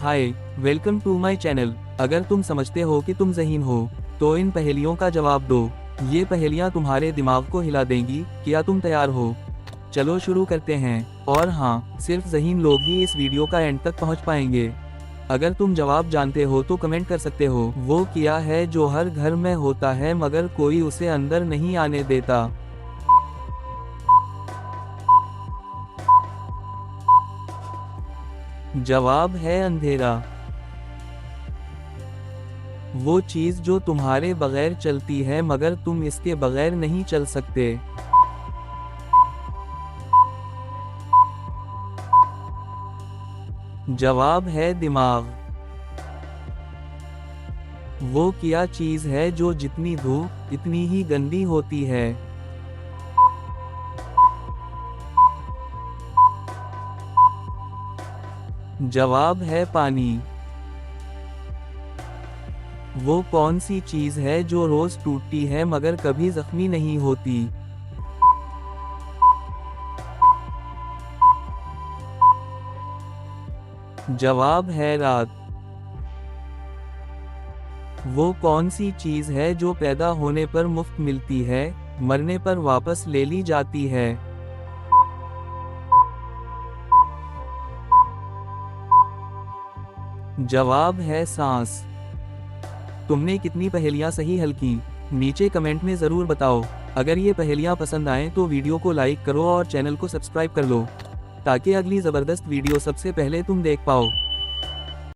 Hi, welcome to my channel. अगर तुम समझते हो कि तुम ज़हीन हो, तो इन पहेलियों का जवाब दो। ये पहेलियाँ तुम्हारे दिमाग को हिला देंगी। क्या तुम तैयार हो? चलो शुरू करते हैं। और हाँ, सिर्फ ज़हीन लोग ही इस वीडियो का एंड तक पहुँच पाएंगे। अगर तुम जवाब जानते हो तो कमेंट कर सकते हो। वो क्या है जो हर घर में होता है मगर कोई उसे अंदर नहीं आने देता? जवाब है अंधेरा। वो चीज जो तुम्हारे बगैर चलती है मगर तुम इसके बगैर नहीं चल सकते। जवाब है दिमाग। वो क्या चीज है जो जितनी धो इतनी ही गंदी होती है? जवाब है पानी। वो कौन सी चीज है जो रोज टूटती है मगर कभी जख्मी नहीं होती? जवाब है रात। वो कौन सी चीज है जो पैदा होने पर मुफ्त मिलती है, मरने पर वापस ले ली जाती है? जवाब है सांस। तुमने कितनी पहेलियां सही हल की? नीचे कमेंट में जरूर बताओ। अगर ये पहेलियां पसंद आएं तो वीडियो को लाइक करो और चैनल को सब्सक्राइब कर लो, ताकि अगली जबरदस्त वीडियो सबसे पहले तुम देख पाओ।